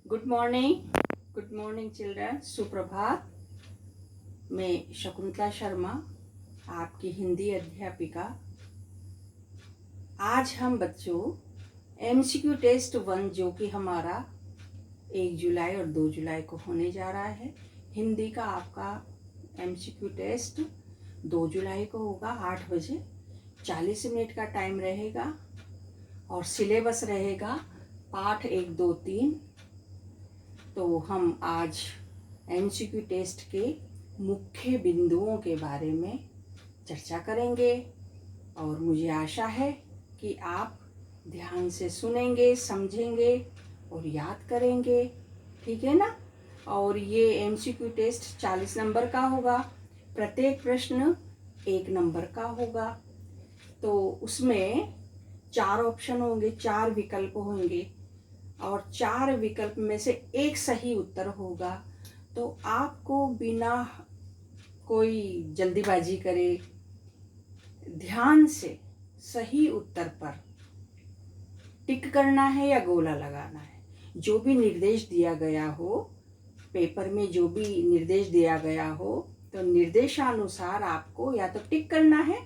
Good morning children. सुप्रभात। मैं शकुंतला शर्मा, आपकी हिंदी अध्यापिका। आज हम बच्चों एमसीक्यू टेस्ट 1 जो कि हमारा 1 जुलाई और 2 जुलाई को होने जा रहा है, हिंदी का आपका एमसीक्यू टेस्ट 2 जुलाई को होगा 8 बजे। 40 मिनट का टाइम रहेगा और सिलेबस रहेगा पाठ 1, 2, 3। तो हम आज एमसीक्यू टेस्ट के मुख्य बिंदुओं के बारे में चर्चा करेंगे और मुझे आशा है कि आप ध्यान से सुनेंगे, समझेंगे और याद करेंगे। ठीक है ना? और ये एमसीक्यू टेस्ट 40 नंबर का होगा। प्रत्येक प्रश्न 1 नंबर का होगा। तो उसमें 4 ऑप्शन होंगे, 4 विकल्प होंगे और 4 विकल्प में से एक सही उत्तर होगा। तो आपको बिना कोई जल्दीबाजी करे ध्यान से सही उत्तर पर टिक करना है या गोला लगाना है। जो भी निर्देश दिया गया हो, पेपर में जो भी निर्देश दिया गया हो, तो निर्देशानुसार आपको या तो टिक करना है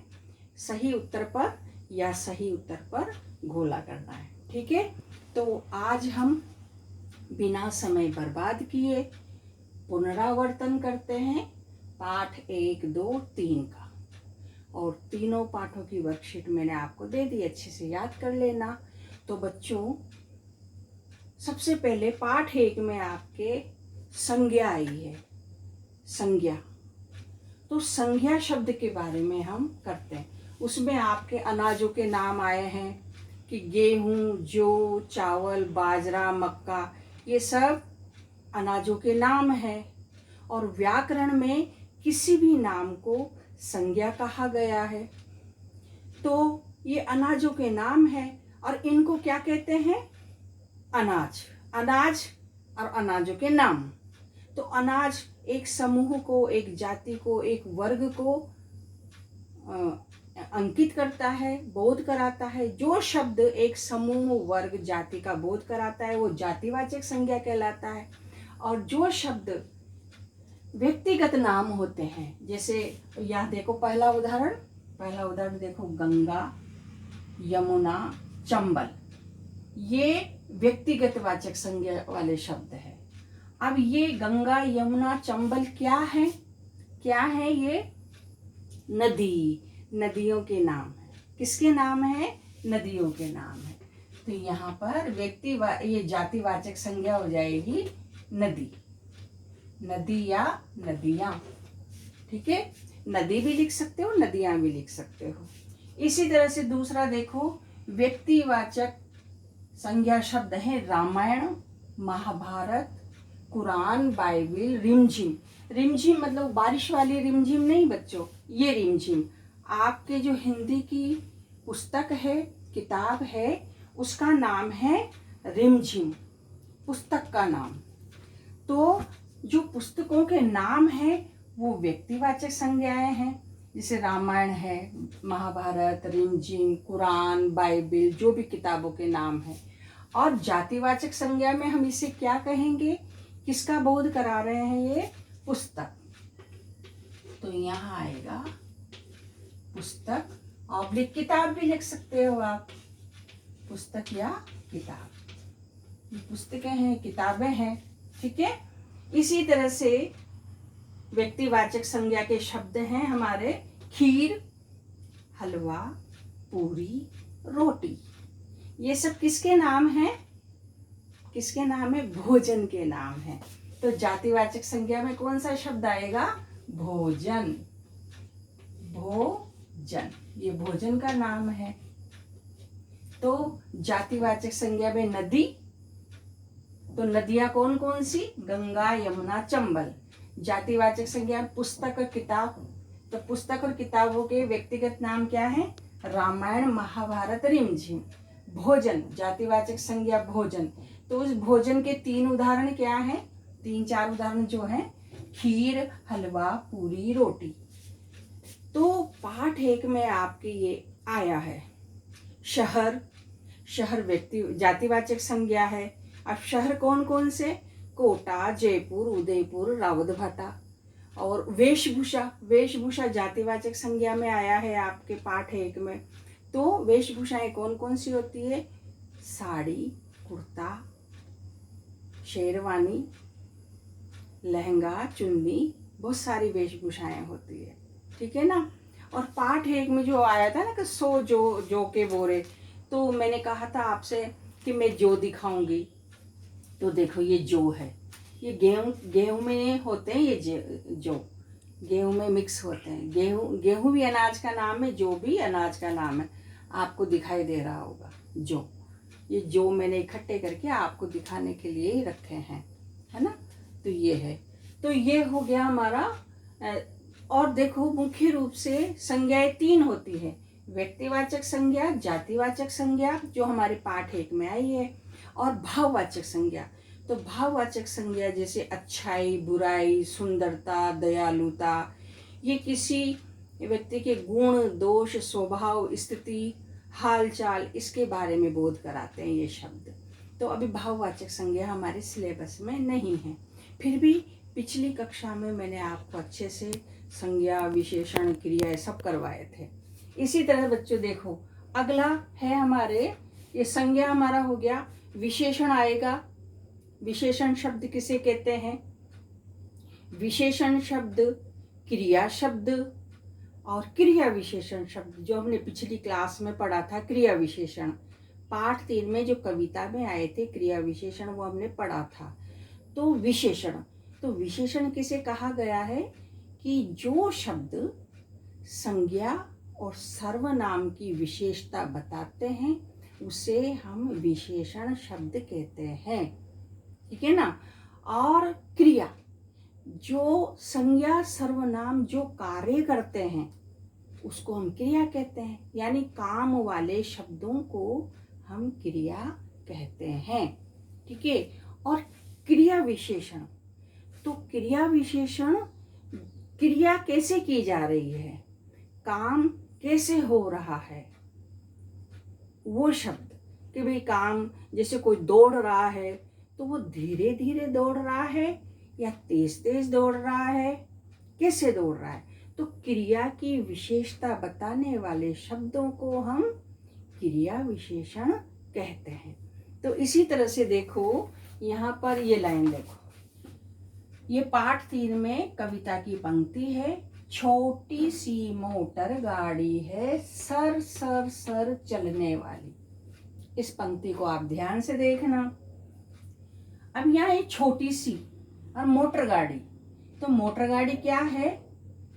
सही उत्तर पर या सही उत्तर पर गोला करना है। ठीक है? तो आज हम बिना समय बर्बाद किए पुनरावर्तन करते हैं पाठ 1, 2, 3 का। और तीनों पाठों की वर्कशीट मैंने आपको दे दी, अच्छे से याद कर लेना। तो बच्चों, सबसे पहले पाठ 1 में आपके संज्ञा आई है। संज्ञा, तो संज्ञा शब्द के बारे में हम करते हैं। उसमें आपके अनाजों के नाम आए हैं कि गेहूं, जौ, चावल, बाजरा, मक्का, ये सब अनाजों के नाम हैं। और व्याकरण में किसी भी नाम को संज्ञा कहा गया है। तो ये अनाजों के नाम हैं और इनको क्या कहते हैं? अनाज। अनाज और अनाजों के नाम। तो अनाज एक समूह को, एक जाति को, एक वर्ग को अंकित करता है, बोध कराता है। जो शब्द एक समूह, वर्ग, जाति का बोध कराता है वो जातिवाचक संज्ञा कहलाता है। और जो शब्द व्यक्तिगत नाम होते हैं, जैसे यह देखो पहला उदाहरण देखो, गंगा, यमुना, चंबल, ये व्यक्तिगत वाचक संज्ञा वाले शब्द है। अब ये गंगा, यमुना, चंबल क्या है? ये नदी, नदियों के नाम है। किसके नाम है? नदियों के नाम है। तो यहाँ पर ये जातिवाचक संज्ञा हो जाएगी नदी, नदी या नदियाँ। ठीक है? नदी भी लिख सकते हो, नदियाँ भी लिख सकते हो। इसी तरह से दूसरा देखो, व्यक्तिवाचक संज्ञा शब्द है रामायण, महाभारत, कुरान, बाइबिल, रिमझिम। रिमझिम मतलब बारिश वाली रिमझिम नहीं बच्चों, ये रिमझिम आपके जो हिंदी की पुस्तक है, किताब है, उसका नाम है रिमझिम, पुस्तक का नाम। तो जो पुस्तकों के नाम हैं वो व्यक्तिवाचक संज्ञाएं हैं, जैसे रामायण है, महाभारत, रिमझिम, कुरान, बाइबिल, जो भी किताबों के नाम हैं। और जातिवाचक संज्ञा में हम इसे क्या कहेंगे? किसका बोध करा रहे हैं? ये पुस्तक। तो यहाँ आएगा पुस्तक, ऑब्लिक किताब भी लिख सकते हो आप, पुस्तक या किताब। पुस्तकें हैं, किताबें हैं। ठीक है? इसी तरह से व्यक्तिवाचक संज्ञा के शब्द हैं हमारे खीर, हलवा, पूरी, रोटी। ये सब किसके नाम हैं? किसके नाम है? भोजन के नाम है। तो जातिवाचक संज्ञा में कौन सा शब्द आएगा? भोजन। भोजन, ये भोजन का नाम है। तो जातिवाचक संज्ञा में नदी, तो नदियां कौन कौन सी? गंगा, यमुना, चंबल। जातिवाचक संज्ञा पुस्तक और किताब, तो पुस्तक और किताबों के व्यक्तिगत नाम क्या है? रामायण, महाभारत, रिमझिम। भोजन, जातिवाचक संज्ञा भोजन, तो उस भोजन के 3 उदाहरण क्या हैं? 3-4 उदाहरण जो हैं, खीर, हलवा, पूरी, रोटी। तो पाठ 1 में आपके ये आया है। शहर, शहर व्यक्ति जातिवाचक संज्ञा है। अब शहर कौन कौन से? कोटा, जयपुर, उदयपुर, रावतभाटा। और वेशभूषा, वेशभूषा जातिवाचक संज्ञा में आया है आपके पाठ 1 में। तो वेशभूषाएं कौन कौन सी होती है? साड़ी, कुर्ता, शेरवानी, लहंगा, चुन्नी, बहुत सारी वेशभूषाएं होती है, ठीक है ना। और पाठ 1 में जो आया था ना कि 100 जो के बोरे, तो मैंने कहा था आपसे कि मैं जो दिखाऊंगी। तो देखो ये जो है, ये गेहूं में होते हैं, ये जो गेहूं में मिक्स होते हैं। गेहूं भी अनाज का नाम है, जो भी अनाज का नाम है। आपको दिखाई दे रहा होगा जो, ये जो मैंने इकट्ठे करके आपको दिखाने के लिए ही रखे हैं, है ना। तो ये है, तो ये हो गया हमारा। और देखो मुख्य रूप से संज्ञाएं 3 होती है, व्यक्तिवाचक संज्ञा, जातिवाचक संज्ञा जो हमारे पाठ 1 में आई है, और भाववाचक संज्ञा। तो भाववाचक संज्ञा जैसे अच्छाई, बुराई, सुंदरता, दयालुता, ये किसी व्यक्ति के गुण, दोष, स्वभाव, स्थिति, हालचाल, इसके बारे में बोध कराते हैं ये शब्द। तो अभी भाववाचक संज्ञा हमारे सिलेबस में नहीं है, फिर भी पिछली कक्षा में मैंने आपको अच्छे से संज्ञा, विशेषण, क्रिया सब करवाए थे। इसी तरह बच्चों देखो, अगला है हमारे, ये संज्ञा हमारा हो गया। विशेषण आएगा। विशेषण शब्द किसे कहते हैं? विशेषण शब्द क्रिया शब्द और क्रिया विशेषण शब्द, जो हमने पिछली क्लास में पढ़ा था। क्रिया विशेषण पाठ 3 में जो कविता में आए थे क्रिया विशेषण, वो हमने पढ़ा था। तो विशेषण, तो विशेषण किसे कहा गया है? कि जो शब्द संज्ञा और सर्वनाम की विशेषता बताते हैं उसे हम विशेषण शब्द कहते हैं, ठीक है ना। और क्रिया, जो संज्ञा सर्वनाम जो कार्य करते हैं उसको हम क्रिया कहते हैं, यानी काम वाले शब्दों को हम क्रिया कहते हैं, ठीक है। और क्रिया विशेषण, तो क्रिया विशेषण, क्रिया कैसे की जा रही है, काम कैसे हो रहा है, वो शब्द कि भाई काम, जैसे कोई दौड़ रहा है तो वो धीरे धीरे दौड़ रहा है या तेज तेज दौड़ रहा है, कैसे दौड़ रहा है। तो क्रिया की विशेषता बताने वाले शब्दों को हम क्रिया विशेषण कहते हैं। तो इसी तरह से देखो यहाँ पर ये लाइन देखो, ये पाठ 3 में कविता की पंक्ति है। छोटी सी मोटर गाड़ी है सर सर सर चलने वाली। इस पंक्ति को आप ध्यान से देखना। अब यहाँ एक छोटी सी और मोटर गाड़ी, तो मोटर गाड़ी क्या है?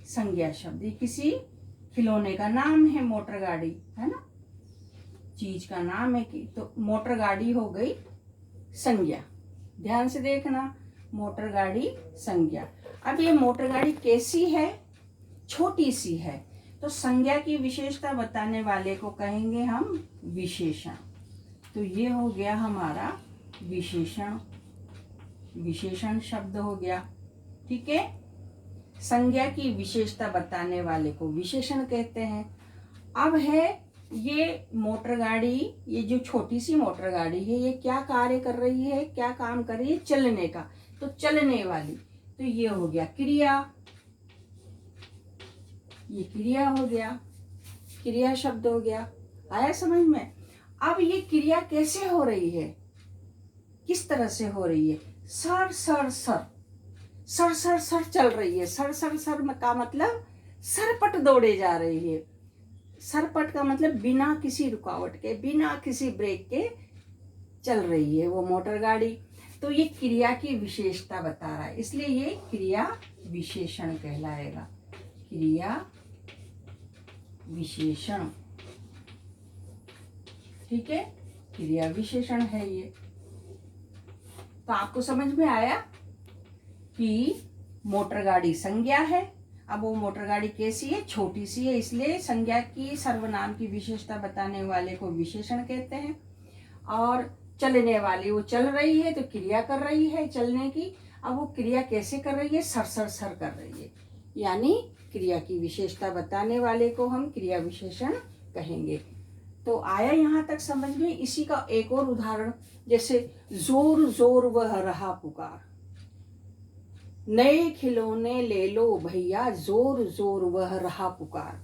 संज्ञा शब्द, ये किसी खिलौने का नाम है मोटर गाड़ी, है ना, चीज का नाम है कि, तो मोटर गाड़ी हो गई संज्ञा। ध्यान से देखना, मोटर गाड़ी संज्ञा। अब ये मोटर गाड़ी कैसी है? छोटी सी है, तो संज्ञा की विशेषता बताने वाले को कहेंगे हम विशेषण। तो ये हो गया हमारा विशेषण, विशेषण शब्द हो गया, ठीक है। संज्ञा की विशेषता बताने वाले को विशेषण कहते हैं। अब है ये मोटर गाड़ी, ये जो छोटी सी मोटर गाड़ी है ये क्या कार्य कर रही है, क्या काम कर रही है? चलने का, तो चलने वाली, तो ये हो गया क्रिया, ये क्रिया हो गया, क्रिया शब्द हो गया। आया समझ में? अब ये क्रिया कैसे हो रही है, किस तरह से हो रही है? Sir sir sir, sir sir sir चल रही है। सर सर सर का मतलब सरपट दौड़े जा रही है। सरपट का मतलब बिना किसी रुकावट के, बिना किसी ब्रेक के चल रही है वो मोटर गाड़ी। तो ये क्रिया की विशेषता बता रहा है, इसलिए ये क्रिया विशेषण कहलाएगा। क्रिया विशेषण, ठीक है, क्रिया विशेषण है ये। तो आपको समझ में आया कि मोटर गाड़ी संज्ञा है। अब वो मोटर गाड़ी कैसी है? छोटी सी है, इसलिए संज्ञा की सर्वनाम की विशेषता बताने वाले को विशेषण कहते हैं। और चलने वाली, वो चल रही है तो क्रिया कर रही है चलने की। अब वो क्रिया कैसे कर रही है? सर सर सर कर रही है, यानी क्रिया की विशेषता बताने वाले को हम क्रिया विशेषण कहेंगे। तो आया यहाँ तक समझ में। इसी का एक और उदाहरण, जैसे जोर जोर वह रहा पुकार, नए खिलौने ले लो भैया, जोर जोर वह रहा पुकार।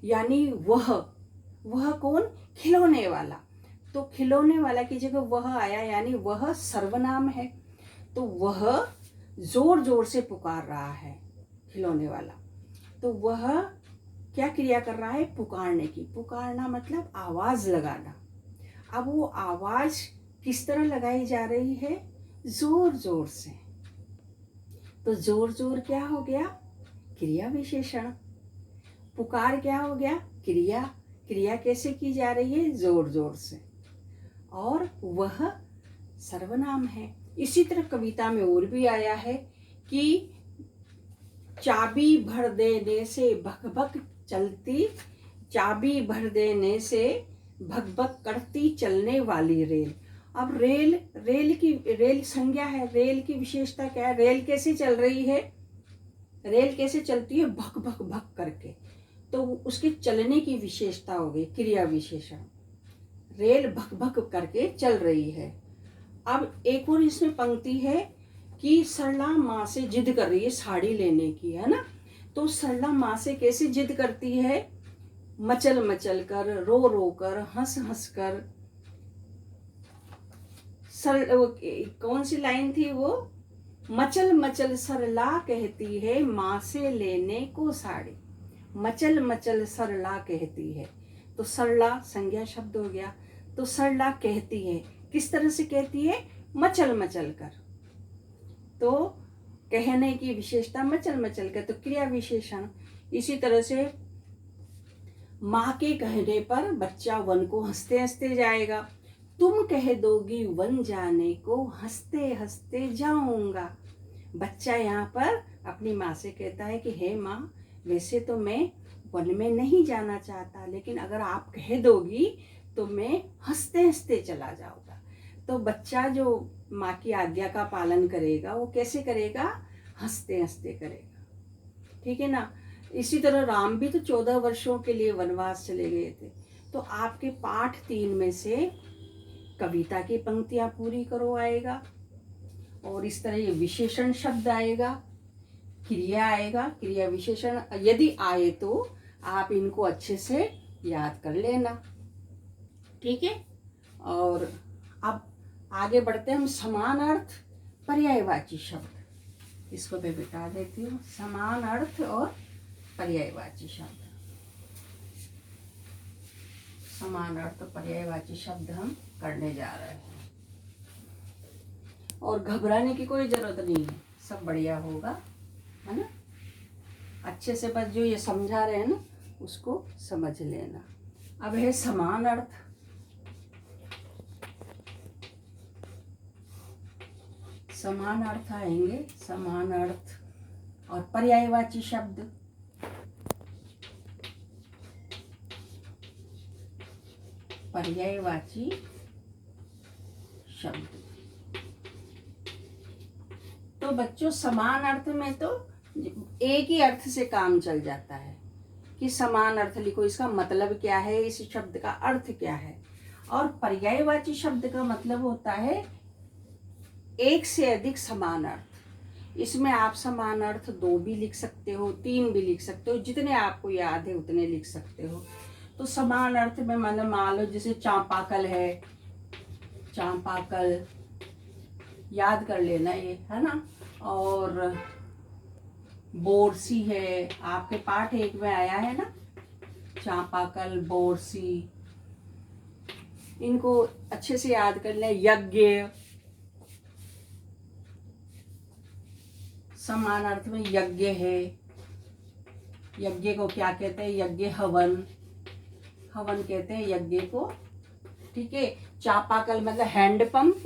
यानी वह कौन? खिलौने वाला। तो खिलौने वाला की जगह वह आया, यानी वह सर्वनाम है। तो वह जोर जोर से पुकार रहा है, खिलौने वाला। तो वह क्या क्रिया कर रहा है? पुकारने की। पुकारना मतलब आवाज लगाना। अब वो आवाज किस तरह लगाई जा रही है? जोर जोर से। तो जोर जोर क्या हो गया? क्रिया विशेषण। पुकार क्या हो गया? क्रिया। क्रिया कैसे की जा रही है? जोर जोर से। और वह सर्वनाम है। इसी तरह कविता में और भी आया है कि चाबी भर देने से भक भक चलती, चाबी भर देने से भक भक करती चलने वाली रेल। अब रेल संज्ञा है। रेल की विशेषता क्या है? रेल कैसे चल रही है? रेल कैसे चलती है? भक भक भक करके। तो उसके चलने की विशेषता हो गई क्रिया विशेषण। रेल भक भक करके चल रही है। अब एक और इसमें पंक्ति है कि सरला माँ से जिद कर रही है साड़ी लेने की, है ना। तो सरला माँ से कैसे जिद करती है? मचल मचल कर, रो रो कर, हंस हंस कर। कौन सी लाइन थी वो? मचल मचल सरला कहती है माँ से लेने को साड़ी। मचल मचल सरला कहती है। तो सरला संज्ञा शब्द हो गया। तो सरला कहती है, किस तरह से कहती है? मचल मचल कर। तो कहने की विशेषता मचल मचल कर, तो क्रिया विशेषण। इसी तरह से माँ के कहने पर बच्चा वन को हंसते हंसते जाएगा। तुम कह दोगी वन जाने को, हंसते हंसते जाऊंगा। बच्चा यहाँ पर अपनी माँ से कहता है कि हे माँ, वैसे तो मैं वन में नहीं जाना चाहता, लेकिन अगर आप कह दोगी तो मैं हंसते हंसते चला जाऊंगा। तो बच्चा जो माँ की आज्ञा का पालन करेगा, वो कैसे करेगा? हंसते हंसते करेगा। ठीक है ना। इसी तरह राम भी तो 14 वर्षों के लिए वनवास चले गए थे। तो आपके पाठ 3 में से कविता की पंक्तियां पूरी करो आएगा, और इस तरह ये विशेषण शब्द आएगा, क्रिया आएगा, क्रिया विशेषण यदि आए तो आप इनको अच्छे से याद कर लेना। ठीक है। और अब आगे बढ़ते हैं हम। समान अर्थ पर्यायवाची शब्द, इसको मैं बिता देती हूँ। समान अर्थ और पर्यायवाची शब्द। समान अर्थ और पर्यायवाची शब्द हम करने जा रहे हैं, और घबराने की कोई जरूरत नहीं है, सब बढ़िया होगा, है ना। अच्छे से बस जो ये समझा रहे हैं ना, उसको समझ लेना। अब है समान अर्थ। समान अर्थ आएंगे, समान अर्थ और पर्यायवाची शब्द। पर्यायवाची शब्द। तो बच्चों समान अर्थ में तो एक ही अर्थ से काम चल जाता है कि समान अर्थ लिखो, इसका मतलब क्या है, इस शब्द का अर्थ क्या है। और पर्यायवाची शब्द का मतलब होता है एक से अधिक समान अर्थ। इसमें आप समान अर्थ 2 भी लिख सकते हो, 3 भी लिख सकते हो, जितने आपको याद है उतने लिख सकते हो। तो समान अर्थ में मतलब मान लो जैसे चांपाकल है, चांपाकल याद कर लेना ये, है ना। और बोरसी है, आपके पाठ 1 में आया है ना, चांपाकल, बोरसी, इनको अच्छे से याद कर ले। यज्ञ, समान अर्थ में यज्ञ है। यज्ञ को क्या कहते हैं? यज्ञ हवन, हवन कहते हैं यज्ञ को। ठीक है। चापाकल मतलब हैंडपंप,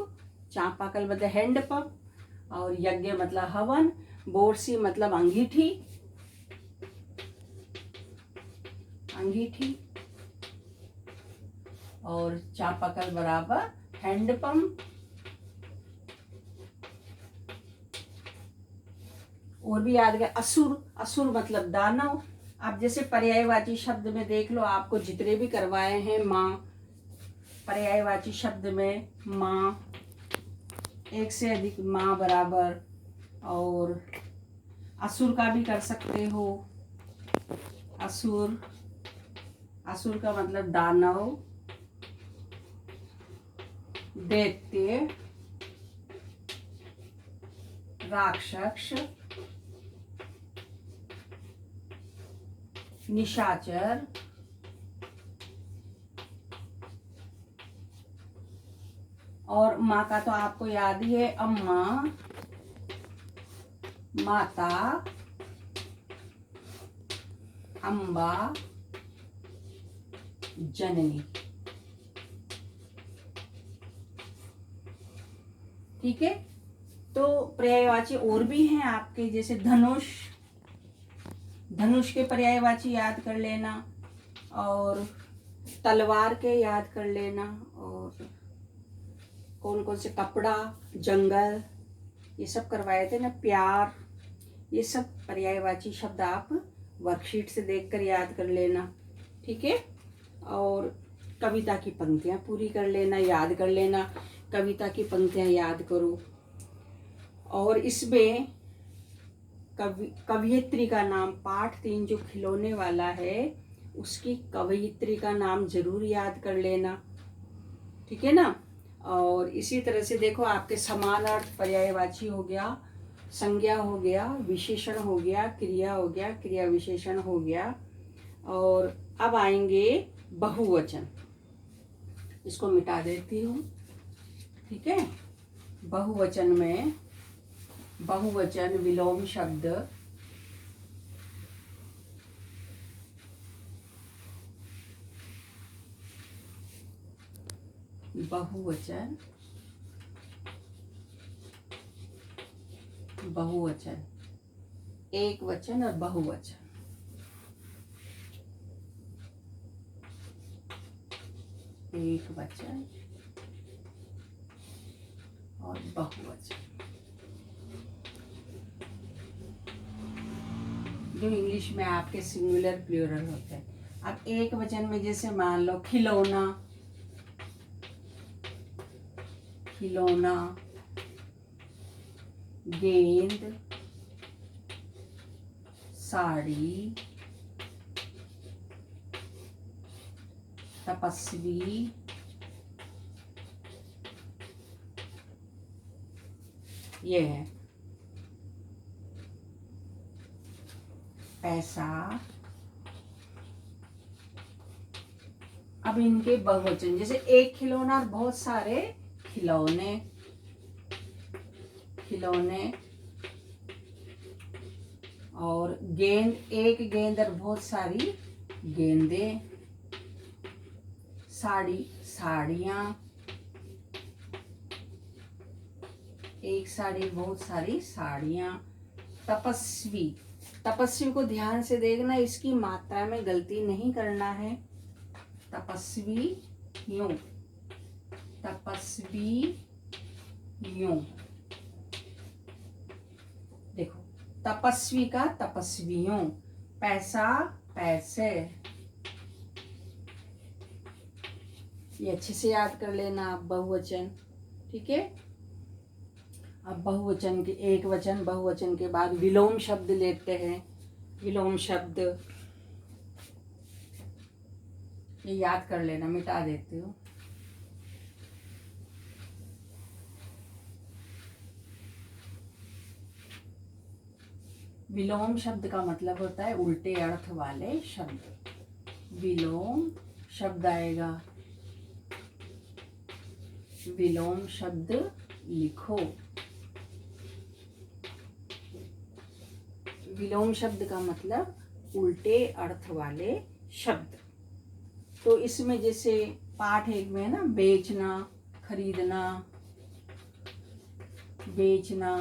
चापाकल मतलब हैंडपंप, और यज्ञ मतलब हवन। बोरसी मतलब अंगीठी, अंगीठी, और चापाकल बराबर हैंडपंप। और भी याद गया असुर, असुर मतलब दानव। आप जैसे पर्यायवाची शब्द में देख लो, आपको जितने भी करवाए हैं, माँ, पर्यायवाची शब्द में माँ, एक से अधिक माँ बराबर, और असुर का भी कर सकते हो। असुर, असुर का मतलब दानव, दैत्य, राक्षस, निशाचर, और माँ का तो आपको याद ही है, अम्मा, माता, अम्बा, जननी। ठीक है, तो पर्यायवाची और भी हैं आपके, जैसे धनुष, धनुष के पर्यायवाची याद कर लेना, और तलवार के याद कर लेना, और कौन कौन से, कपड़ा, जंगल, ये सब करवाए थे ना, प्यार, ये सब पर्यायवाची शब्द आप वर्कशीट से देखकर याद कर लेना। ठीक है, और कविता की पंक्तियां पूरी कर लेना, याद कर लेना, कविता की पंक्तियां याद करो। और इसमें कवयित्री का नाम, पाठ 3 जो खिलौने वाला है उसकी कवयित्री का नाम जरूर याद कर लेना। ठीक है ना। और इसी तरह से देखो, आपके समान अर्थ पर्यायवाची हो गया, संज्ञा हो गया, विशेषण हो गया, क्रिया हो गया, क्रिया विशेषण हो गया। और अब आएंगे बहुवचन, इसको मिटा देती हूँ। ठीक है, बहुवचन में बहुवचन विलोम शब्द, बहुवचन, बहुवचन, एक वचन और बहुवचन। एक वचन और बहुवचन, जो इंग्लिश में आपके सिंगुलर प्लूरल होते हैं। अब एक वचन में जैसे मान लो खिलौना, खिलौना, गेंद, साड़ी, तपस्वी, ये है पैसा। अब इनके बहुवचन, जैसे एक खिलौना और बहुत सारे खिलौने, खिलौने, और गेंद, एक गेंद और बहुत सारी गेंदें, साड़ी, साड़ियाँ, एक साड़ी, बहुत सारी साड़ियाँ। तपस्वी, तपस्वी को ध्यान से देखना, इसकी मात्रा में गलती नहीं करना है। तपस्वी यूं, तपस्वी यूं, देखो, तपस्वी का तपस्वियों, पैसा पैसे, ये अच्छे से याद कर लेना आप बहुवचन। ठीक है, अब बहुवचन के, एक वचन बहुवचन के बाद विलोम शब्द लेते हैं। विलोम शब्द ये याद कर लेना, मिटा देती हूँ। विलोम शब्द का मतलब होता है उल्टे अर्थ वाले शब्द। विलोम शब्द आएगा, विलोम शब्द लिखो। विलोम शब्द का मतलब उल्टे अर्थ वाले शब्द। तो इसमें जैसे पाठ एक में है ना, बेचना, खरीदना, बेचना,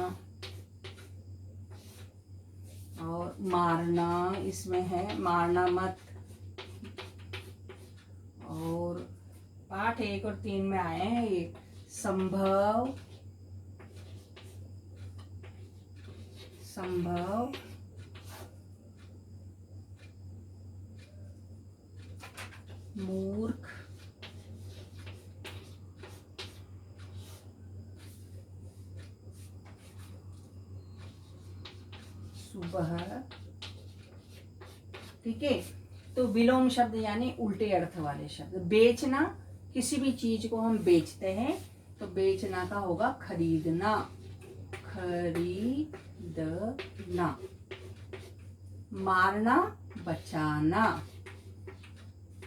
और मारना, इसमें है मारना मत। और पाठ 1 और 3 में आए हैं ये संभव, संभव, मूर्ख, सुबह। ठीक है, तो विलोम शब्द यानी उल्टे अर्थ वाले शब्द। बेचना, किसी भी चीज को हम बेचते हैं तो बेचना का होगा खरीदना, खरीदना। मारना, बचाना,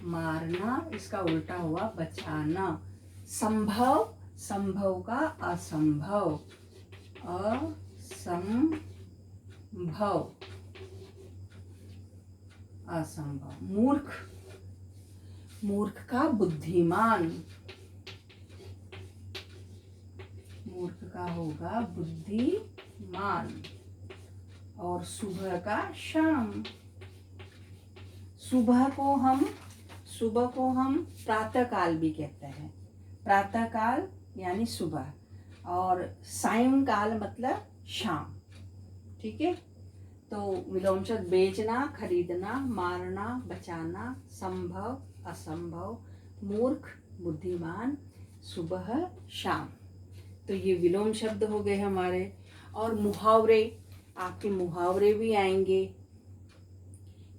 मारना इसका उल्टा हुआ बचाना। संभव, संभव का असंभव, असंभव, असंभव। मूर्ख, मूर्ख का बुद्धिमान, मूर्ख का होगा बुद्धिमान। और सुबह का शाम। सुबह को हम प्रातः काल भी कहते हैं। प्रातः काल यानी सुबह, और सायंकाल मतलब शाम। ठीक है, तो विलोम शब्द बेचना, खरीदना, मारना, बचाना, संभव, असंभव, मूर्ख, बुद्धिमान, सुबह, शाम। तो ये विलोम शब्द हो गए हमारे। और मुहावरे, आपके मुहावरे भी आएंगे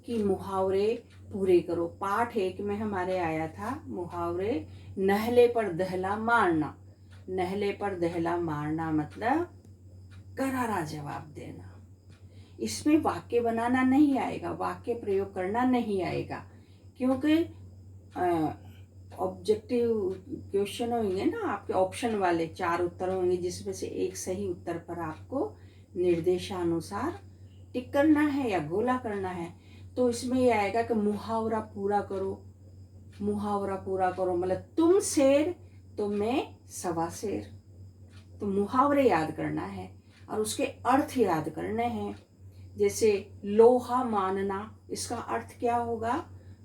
कि मुहावरे पूरे करो। पाठ 1 में हमारे आया था मुहावरे, नहले पर दहला मारना। नहले पर दहला मारना मतलब करारा जवाब देना। इसमें वाक्य बनाना नहीं आएगा, वाक्य प्रयोग करना नहीं आएगा, क्योंकि ऑब्जेक्टिव क्वेश्चन होंगे ना आपके, ऑप्शन वाले 4 उत्तर होंगे, जिसमें से एक सही उत्तर पर आपको निर्देशानुसार टिक करना है या गोला करना है। तो इसमें ये आएगा कि मुहावरा पूरा करो। मुहावरा पूरा करो मतलब तुम शेर तो मैं सवा शेर। तो मुहावरे याद करना है और उसके अर्थ याद करने हैं। जैसे लोहा मानना, इसका अर्थ क्या होगा?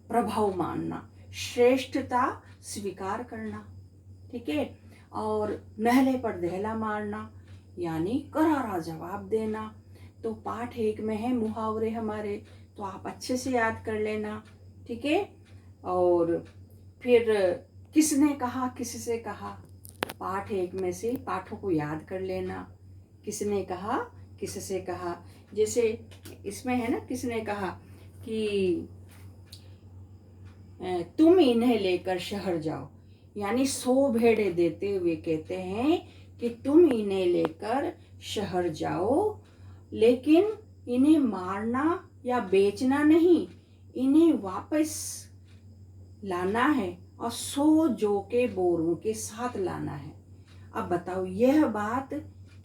प्रभाव मानना, श्रेष्ठता स्वीकार करना। ठीक है, और नहले पर दहला मारना यानी करारा जवाब देना। तो पाठ 1 में है मुहावरे हमारे, तो आप अच्छे से याद कर लेना। ठीक है, और फिर किसने कहा, किससे कहा, पाठ 1 में से पाठों को याद कर लेना। किसने कहा, किससे कहा। जैसे इसमें है ना, किसने कहा कि तुम इन्हें लेकर शहर जाओ, यानी 100 भेड़े देते हुए कहते हैं कि तुम इन्हें लेकर शहर जाओ, लेकिन इन्हें मारना या बेचना नहीं, इन्हें वापस लाना है और 100 जौ के बोरों के साथ लाना है। अब बताओ यह बात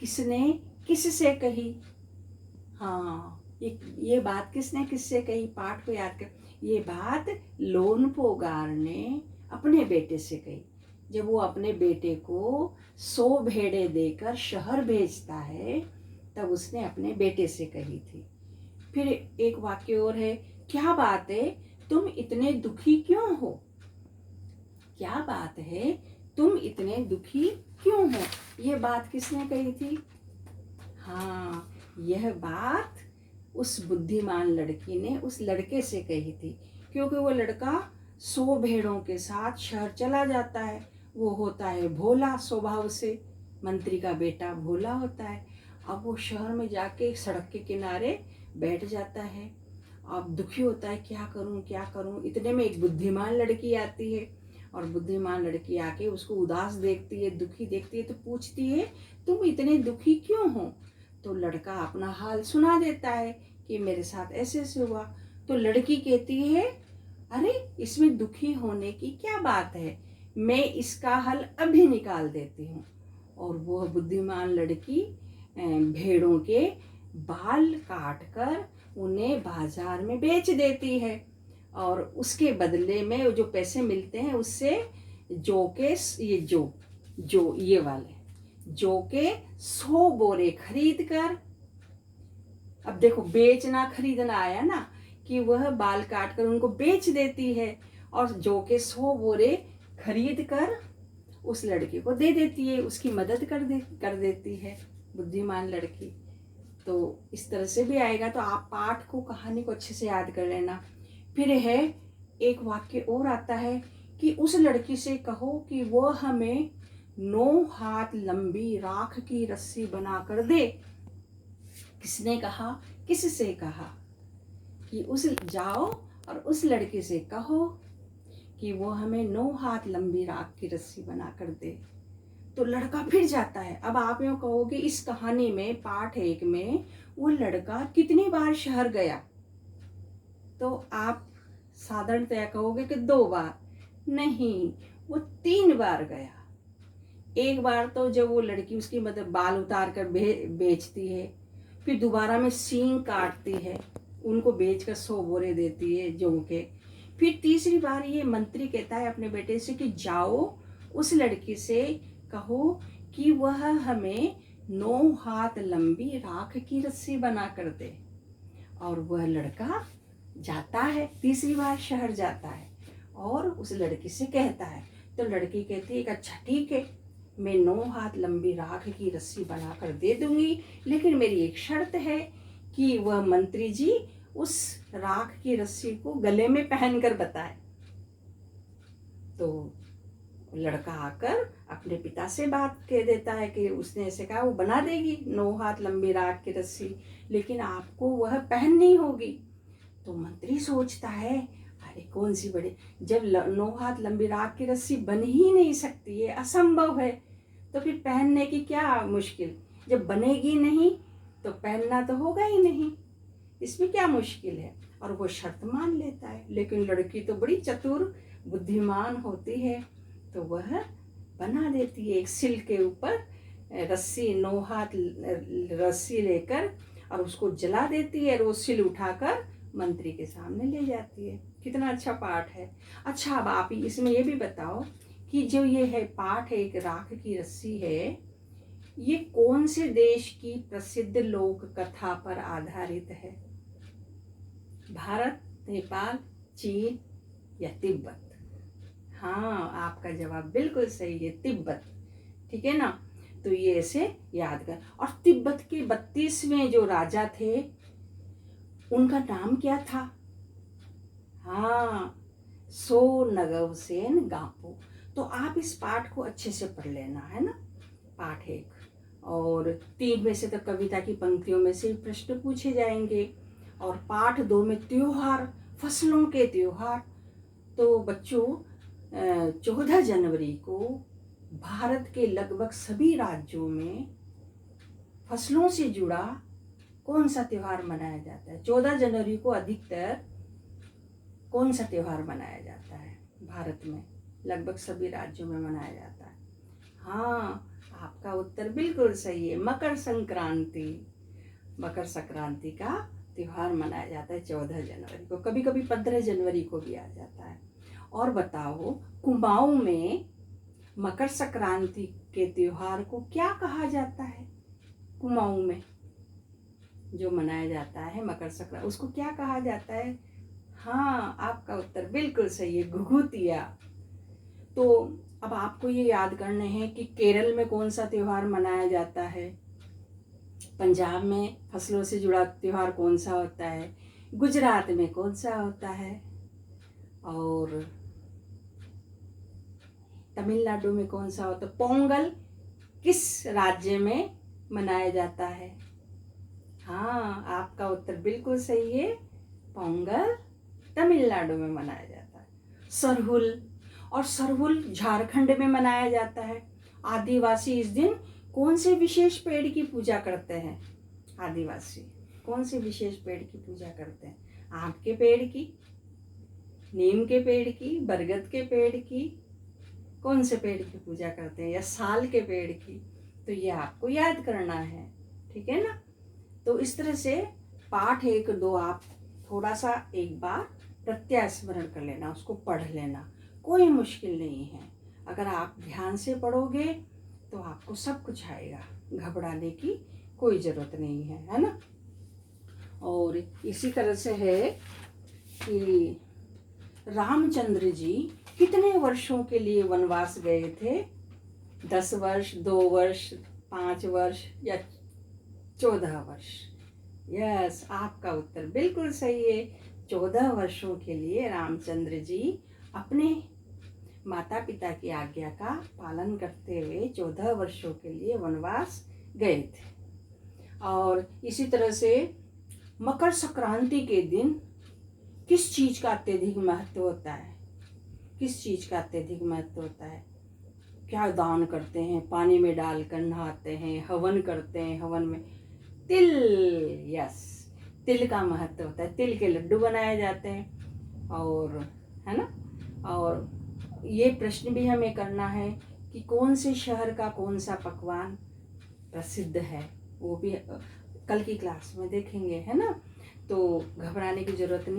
किसने किससे कही? हाँ, ये बात किसने किससे कही? पाठ को याद कर। ये बात लोनपोगार ने अपने बेटे से कही। जब वो अपने बेटे को 100 भेड़े देकर शहर भेजता है, तब उसने अपने बेटे से कही थी। फिर एक वाक्य और है, क्या बात है तुम इतने दुखी क्यों हो? क्या बात है तुम इतने दुखी क्यों हो? ये बात किसने कही थी? हाँ, यह बात उस बुद्धिमान लड़की ने उस लड़के से कही थी, क्योंकि वो लड़का 100 भेड़ों के साथ शहर चला जाता है। वो होता है भोला स्वभाव से, मंत्री का बेटा भोला होता है। अब वो शहर में जाके सड़क के किनारे बैठ जाता है। अब दुखी होता है, क्या करूं क्या करूं। इतने में एक बुद्धिमान लड़की आती है, और बुद्धिमान लड़की आके उसको उदास देखती है, दुखी देखती है, तो पूछती है तुम इतने दुखी क्यों हो? तो लड़का अपना हाल सुना देता है कि मेरे साथ ऐसे ऐसे हुआ। तो लड़की कहती है, अरे इसमें दुखी होने की क्या बात है, मैं इसका हल अभी निकाल देती हूँ। और वो बुद्धिमान लड़की भेड़ों के बाल काट कर उन्हें बाजार में बेच देती है, और उसके बदले में जो पैसे मिलते हैं उससे जौ के ये वाले जौ के 100 बोरे खरीद कर, अब देखो बेचना खरीदना आया ना, कि वह बाल काट कर उनको बेच देती है और जौ के 100 बोरे खरीद कर उस लड़के को दे देती है, उसकी मदद कर देती है बुद्धिमान लड़की। तो इस तरह से भी आएगा। तो आप पाठ को, कहानी को अच्छे से याद कर लेना। फिर है एक वाक्य और आता है कि उस लड़की से कहो कि वो हमें 9 हाथ लंबी राख की रस्सी बना कर दे। किसने कहा, किससे कहा कि उस जाओ और उस लड़के से कहो कि वो हमें 9 हाथ लंबी राख की रस्सी बना कर दे। तो लड़का फिर जाता है। अब आप यूँ कहोगे इस कहानी में पाठ 1 में वो लड़का कितनी बार शहर गया, तो आप साधारणतया कहोगे कि 2 बार। नहीं, वो 3 बार गया। एक बार तो जब वो लड़की उसकी मतलब बाल उतार कर बेचती है, फिर दोबारा में सींग काटती है, उनको बेचकर 100 बोरे देती है जौ के। फिर तीसरी बार ये मंत्री कहता है अपने बेटे से कि जाओ उस लड़की से कहो कि वह हमें 9 हाथ लंबी राख की रस्सी बना कर दे। और वह लड़का जाता है, तीसरी बार शहर जाता है और उस लड़की से कहता है। तो लड़की कहती है कि अच्छा ठीक है, मैं 9 हाथ लंबी राख की रस्सी बना कर दे दूंगी, लेकिन मेरी एक शर्त है कि वह मंत्री जी उस राख की रस्सी को गले में पहन कर बताए। तो लड़का आकर अपने पिता से बात कह देता है कि उसने ऐसे कहा वो बना देगी 9 हाथ लंबी राख की रस्सी, लेकिन आपको वह पहननी होगी। तो मंत्री सोचता है अरे कौन सी बड़ी, जब 9 हाथ लंबी राख की रस्सी बन ही नहीं सकती है, असंभव है, तो फिर पहनने की क्या मुश्किल। जब बनेगी नहीं तो पहनना तो होगा ही नहीं, इसमें क्या मुश्किल है। और वो शर्त मान लेता है। लेकिन लड़की तो बड़ी चतुर बुद्धिमान होती है, तो वह बना देती है। एक सिल के ऊपर रस्सी 9 हाथ रस्सी लेकर और उसको जला देती है और वो सिल उठाकर मंत्री के सामने ले जाती है। कितना अच्छा पाठ है। अच्छा, अब आप इसमें ये भी बताओ कि जो ये है पाठ एक राख की रस्सी है, ये कौन से देश की प्रसिद्ध लोक कथा पर आधारित है? भारत, नेपाल, चीन या तिब्बत? हाँ, आपका जवाब बिल्कुल सही है, तिब्बत। ठीक है ना। तो ये ऐसे याद कर। और तिब्बत के 32वें जो राजा थे उनका नाम क्या था? हाँ, सोनगवसेन गापो। तो आप इस पाठ को अच्छे से पढ़ लेना, है ना। पाठ 1 और 3 में से तो कविता की पंक्तियों में से प्रश्न पूछे जाएंगे। और पाठ 2 में त्योहार, फसलों के त्योहार। तो बच्चों 14 जनवरी को भारत के लगभग सभी राज्यों में फसलों से जुड़ा कौन सा त्योहार मनाया जाता है? 14 जनवरी को अधिकतर कौन सा त्योहार मनाया जाता है भारत में? लगभग सभी राज्यों में मनाया जाता है। हाँ, आपका उत्तर बिल्कुल सही है, मकर संक्रांति। मकर संक्रांति का त्योहार मनाया जाता है 14 जनवरी को, कभी कभी 15 जनवरी को भी आ जाता है। और बताओ, कुमाऊं में मकर संक्रांति के त्योहार को क्या कहा जाता है? कुमाऊं में जो मनाया जाता है मकर संक्रांति, उसको क्या कहा जाता है? हाँ, आपका उत्तर बिल्कुल सही है, घुघुतिया। तो अब आपको ये याद करने हैं कि केरल में कौन सा त्योहार मनाया जाता है, पंजाब में फसलों से जुड़ा त्योहार कौन सा होता है, गुजरात में कौन सा होता है, और तमिलनाडु में कौन सा होता है। पोंगल किस राज्य में मनाया जाता है? हाँ, आपका उत्तर बिल्कुल सही है, पोंगल तमिलनाडु में मनाया जाता है। सरहुल, और सरहुल झारखंड में मनाया जाता है। आदिवासी इस दिन कौन से विशेष पेड़ की पूजा करते हैं? आदिवासी कौन से विशेष पेड़ की पूजा करते हैं? आम के पेड़ की, नीम के पेड़ की, बरगद के पेड़ की, कौन से पेड़ की पूजा करते हैं, या साल के पेड़ की? तो ये आपको याद करना है, ठीक है ना। तो इस तरह से पाठ 1, 2 आप थोड़ा सा एक बार प्रत्यास्मरण कर लेना, उसको पढ़ लेना, कोई मुश्किल नहीं है। अगर आप ध्यान से पढ़ोगे तो आपको सब कुछ आएगा, घबराने की कोई ज़रूरत नहीं है, है ना। और इसी तरह से है कि रामचंद्र जी कितने वर्षों के लिए वनवास गए थे? 10 वर्ष, 2 वर्ष, 5 वर्ष या 14 वर्ष? यस, आपका उत्तर बिल्कुल सही है, 14 वर्षों के लिए रामचंद्र जी अपने माता पिता की आज्ञा का पालन करते हुए 14 वर्षों के लिए वनवास गए थे। और इसी तरह से मकर संक्रांति के दिन किस चीज़ का अत्यधिक महत्व होता है, किस चीज़ का अत्यधिक महत्व होता है, क्या दान करते हैं, पानी में डालकर नहाते हैं, हवन करते हैं, हवन में तिल, यस, तिल का महत्व होता है, तिल के लड्डू बनाए जाते हैं। और है ना, और ये प्रश्न भी हमें करना है कि कौन से शहर का कौन सा पकवान प्रसिद्ध है, वो भी कल की क्लास में देखेंगे, है ना। तो घबराने की ज़रूरत नहीं।